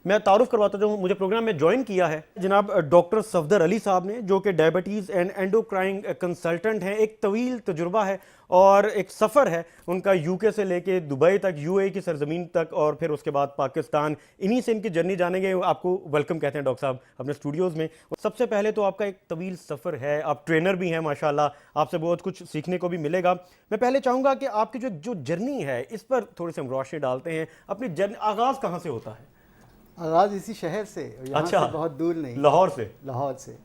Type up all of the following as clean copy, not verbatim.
میں تعارف کرواتا ہوں, مجھے پروگرام میں جوائن کیا ہے جناب ڈاکٹر صفدر علی صاحب نے, جو کہ ڈائبٹیز اینڈ اینڈوکرائن کنسلٹنٹ ہیں. ایک طویل تجربہ ہے اور ایک سفر ہے ان کا یو کے سے لے کے دبئی تک, یو اے کی سرزمین تک, اور پھر اس کے بعد پاکستان. انہی سے ان کی جرنی جانیں گے. آپ کو ویلکم کہتے ہیں ڈاکٹر صاحب اپنے اسٹوڈیوز میں. سب سے پہلے تو آپ کا ایک طویل سفر ہے, آپ ٹرینر بھی ہیں ماشاءاللہ, آپ سے بہت کچھ سیکھنے کو بھی ملے گا. میں پہلے چاہوں گا کہ آپ کی جو جرنی ہے اس پر تھوڑی سی ہم روشنی ڈالتے ہیں. اپنی جرنی آغاز کہاں سے ہوتا ہے؟ آغاز اسی شہر سے, یہاں سے بہت دور نہیں, لاہور سے. لاہور سے.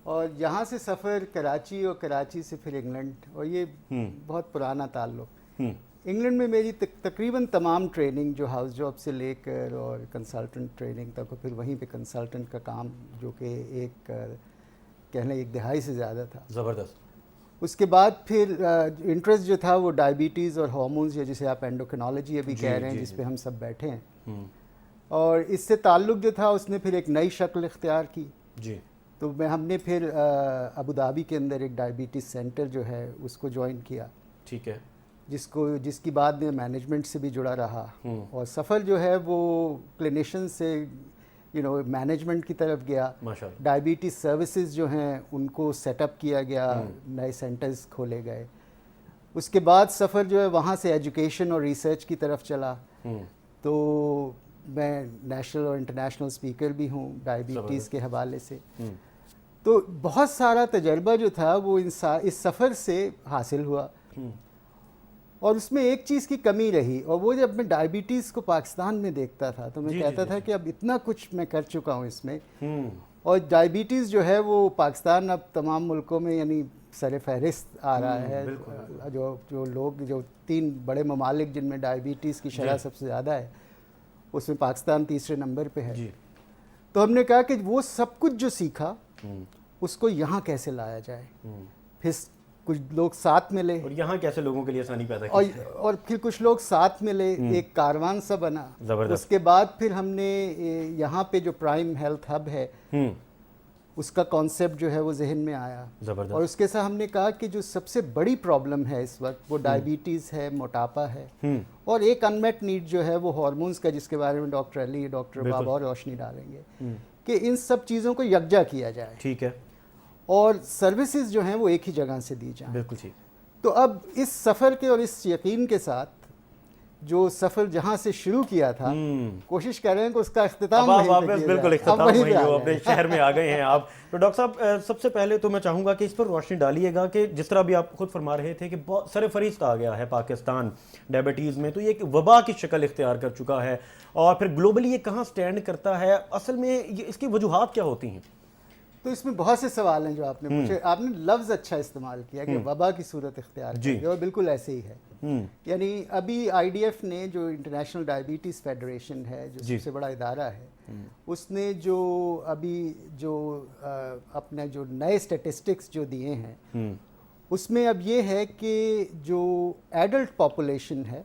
اور یہاں سے سفر کراچی, اور کراچی سے پھر انگلینڈ, اور یہ بہت پرانا تعلق. انگلینڈ میں میری تقریباً تمام ٹریننگ جو ہاؤس جاب سے لے کر اور کنسلٹنٹ ٹریننگ تک, اور پھر وہیں پہ کنسلٹنٹ کا کام جو کہ ایک کہنا ایک دہائی سے زیادہ تھا. زبردست. اس کے بعد پھر انٹرسٹ جو تھا وہ ڈائبٹیز اور ہارمونز, یا جسے آپ اینڈوکرینالوجی ابھی کہہ رہے ہیں, جس پہ ہم سب بیٹھے ہیں, اور اس سے تعلق جو تھا اس نے پھر ایک نئی شکل اختیار کی. جی. تو ہم نے پھر ابوظہبی کے اندر ایک ڈائبٹیز سینٹر جو ہے اس کو جوائن کیا. ٹھیک ہے. جس کی بعد میں مینجمنٹ سے بھی جڑا رہا, اور سفر جو ہے وہ کلینیشین سے مینجمنٹ کی طرف گیا. ڈائبٹیز سروسز جو ہیں ان کو سیٹ اپ کیا گیا, نئے سینٹرز کھولے گئے. اس کے بعد سفر جو ہے وہاں سے ایجوکیشن اور ریسرچ کی طرف چلا. تو میں نیشنل اور انٹرنیشنل اسپیکر بھی ہوں ڈائبٹیز کے حوالے سے. تو بہت سارا تجربہ جو تھا وہ اس سفر سے حاصل ہوا. اور اس میں ایک چیز کی کمی رہی, اور وہ جب میں ڈائبٹیز کو پاکستان میں دیکھتا تھا تو میں کہتا تھا کہ اب اتنا کچھ میں کر چکا ہوں اس میں, اور ڈائبٹیز جو ہے وہ پاکستان اب تمام ملکوں میں یعنی سر فہرست آ رہا ہے. جو لوگ, جو 3 بڑے ممالک جن میں ڈائبٹیز کی شرح سب سے زیادہ ہے, اس میں پاکستان تیسرے نمبر پہ ہے. تو ہم نے کہا کہ وہ سب کچھ جو سیکھا اس کو یہاں کیسے لایا جائے. پھر کچھ لوگ ساتھ ملے, اور یہاں کیسے لوگوں کے لیے آسانی پیدا کی, اور پھر کچھ لوگ ساتھ ملے, ایک کاروان سا بنا. اس کے بعد پھر ہم نے یہاں پہ جو پرائم ہیلتھ ہب ہے اس کا کانسیپٹ جو ہے وہ ذہن میں آیا. اور اس کے ساتھ ہم نے کہا کہ جو سب سے بڑی پرابلم ہے اس وقت وہ ڈائبٹیز ہے, موٹاپا ہے, اور ایک انمیٹ نیڈ جو ہے وہ ہارمونز کا, جس کے بارے میں ڈاکٹر علی, ڈاکٹر بابا اور روشنی ڈالیں گے, کہ ان سب چیزوں کو یکجا کیا جائے. ٹھیک ہے. اور سروسز جو ہیں وہ ایک ہی جگہ سے دی جائیں. بالکل ٹھیک. تو اب اس سفر کے اور اس یقین کے ساتھ جو سفر جہاں سے شروع کیا تھا, کوشش کر رہے ہیں کہ اس کا اختتام بالکل اختتام وہیں ہو, اپنے شہر میں آ گئے ہیں آپ. تو ڈاکٹر صاحب سب سے پہلے تو میں چاہوں گا کہ اس پر روشنی ڈالیے گا کہ جس طرح بھی آپ خود فرما رہے تھے کہ بہت سر فہرست آ گیا ہے پاکستان ڈائبٹیز میں, تو یہ ایک وبا کی شکل اختیار کر چکا ہے, اور پھر گلوبلی یہ کہاں سٹینڈ کرتا ہے, اصل میں اس کی وجوہات کیا ہوتی ہیں؟ تو اس میں بہت سے سوال ہیں جو آپ نے پوچھے. آپ نے لفظ اچھا استعمال کیا کہ وبا کی صورت اختیار کی, اور بالکل ایسے ہی ہے. یعنی ابھی آئی ڈی ایف نے, جو انٹرنیشنل ڈائبٹیز فیڈریشن ہے, جو سب سے بڑا ادارہ ہے, اس نے جو ابھی جو اپنے جو نئے اسٹیٹسٹکس جو دیے ہیں, اس میں اب یہ ہے کہ جو ایڈلٹ پاپولیشن ہے,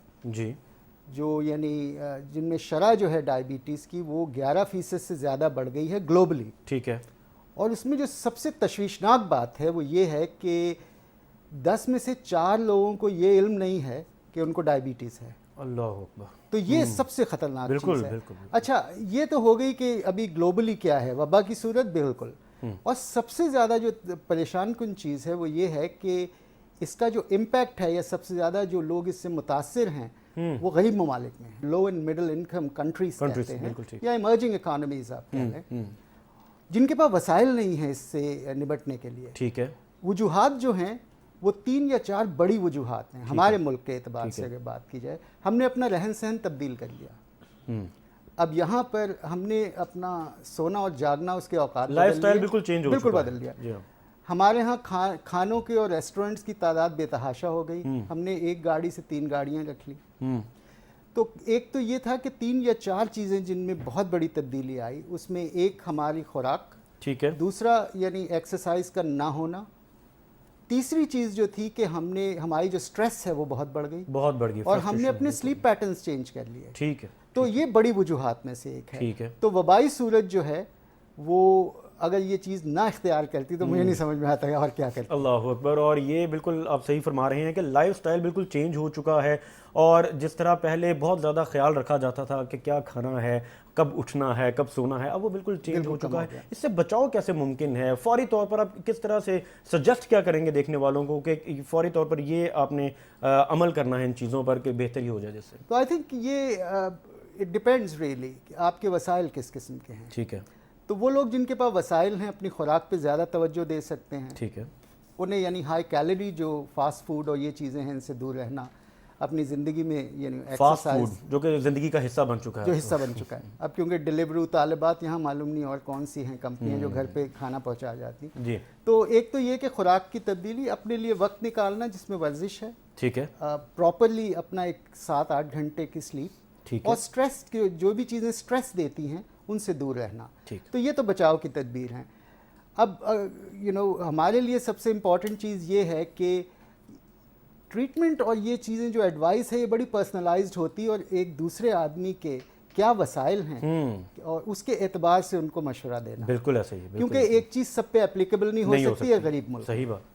جو یعنی جن میں شرح جو ہے ڈائبٹیز کی وہ 11% سے زیادہ بڑھ گئی ہے گلوبلی. ٹھیک ہے. اور اس میں جو سب سے تشویشناک بات ہے وہ یہ ہے کہ 10 میں سے 4 لوگوں کو یہ علم نہیں ہے کہ ان کو ڈائبٹیز ہے. اللہ اکبر. تو یہ سب سے خطرناک چیز ہے. اچھا, یہ تو ہو گئی کہ ابھی گلوبلی کیا ہے وبا کی صورت, بالکل. اور سب سے زیادہ جو پریشان کن چیز ہے وہ یہ ہے کہ اس کا جو امپیکٹ ہے, یا سب سے زیادہ جو لوگ اس سے متاثر ہیں وہ غریب ممالک میں ہیں, لو اینڈ مڈل انکم کنٹریز کہتے ہیں, یا ایمرجنگ اکانومیز آپ کہہ لیں, جن کے پاس وسائل نہیں ہیں اس سے نبٹنے کے لیے. ٹھیک ہے. وجوہات جو ہیں وہ 3 یا 4 بڑی وجوہات ہیں ہمارے ملک کے اعتبار سے. اگر بات کی جائے, ہم نے اپنا رہن سہن تبدیل کر لیا. اب یہاں پر ہم نے اپنا سونا اور جاگنا, اس کے اوقات لائف سٹائل بالکل بدل دیا. ہمارے ہاں کھانوں کے اور ریسٹورنٹس کی تعداد بے تحاشا ہو گئی. ہم نے ایک گاڑی سے 3 گاڑیاں رکھ لی. تو ایک تو یہ تھا کہ 3 یا 4 چیزیں جن میں بہت بڑی تبدیلی آئی. اس میں ایک ہماری خوراک, ٹھیک ہے, دوسرا یعنی ایکسرسائز کا نہ ہونا, تیسری چیز جو تھی کہ ہماری جو سٹریس ہے وہ بہت بڑھ گئی, اور ہم نے اپنے سلیپ پیٹرنز چینج کر لیے. ٹھیک ہے. تو یہ بڑی وجوہات میں سے ایک ہے. ٹھیک ہے. تو وبائی صورت جو ہے وہ اگر یہ چیز نہ اختیار کرتی تو مجھے نہیں سمجھ میں آتا ہے اور کیا کرتی. اللہ اکبر. اور یہ بالکل آپ صحیح فرما رہے ہیں کہ لائف سٹائل بالکل چینج ہو چکا ہے, اور جس طرح پہلے بہت زیادہ خیال رکھا جاتا تھا کہ کیا کھانا ہے, کب اٹھنا ہے, کب سونا ہے, اب وہ بالکل چینج ہو چکا ہے. اس سے بچاؤ کیسے ممکن ہے فوری طور پر؟ آپ کس طرح سے سجیسٹ کیا کریں گے دیکھنے والوں کو کہ فوری طور پر یہ آپ نے عمل کرنا ہے ان چیزوں پر کہ بہتری ہو جائے جس سے؟ تو آئی تھنک یہ اٹ ڈپینڈز ریئلی کہ آپ کے وسائل کس قسم کے ہیں. ٹھیک ہے. تو وہ لوگ جن کے پاس وسائل ہیں اپنی خوراک پہ زیادہ توجہ دے سکتے ہیں. ٹھیک ہے. انہیں یعنی ہائی کیلری جو فاسٹ فوڈ اور یہ چیزیں ہیں ان سے دور رہنا, اپنی زندگی میں یعنی فاسٹ ایکسرسائز فوڈ جو کہ زندگی کا حصہ بن چکا ہے, جو حصہ بن چکا ہے اب, کیونکہ ڈلیورو طالبات یہاں معلوم نہیں اور کون سی ہیں کمپنیاں جو گھر پہ کھانا پہنچا جاتی. جی. تو ایک تو یہ کہ خوراک کی تبدیلی, اپنے لیے وقت نکالنا جس میں ورزش ہے, ٹھیک ہے, پراپرلی اپنا ایک 7-8 گھنٹے کی سلیپ, ٹھیک ہے, اور سٹریس کی جو بھی چیزیں سٹریس دیتی ہیں ان سے دور رہنا. ٹھیک. تو یہ تو بچاؤ کی تدبیر ہیں. اب ہمارے لیے سب سے امپورٹنٹ چیز یہ ہے کہ ٹریٹمنٹ اور یہ چیزیں جو ایڈوائس ہے یہ بڑی پرسنلائزڈ ہوتی ہے, اور ایک دوسرے آدمی کے کیا وسائل ہیں اور اس کے اعتبار سے ان کو مشورہ دینا. بالکل ایسے ہی, کیونکہ ایک چیز سب پہ اپلیکیبل نہیں ہو سکتی ہے غریب ملک. صحیح بات.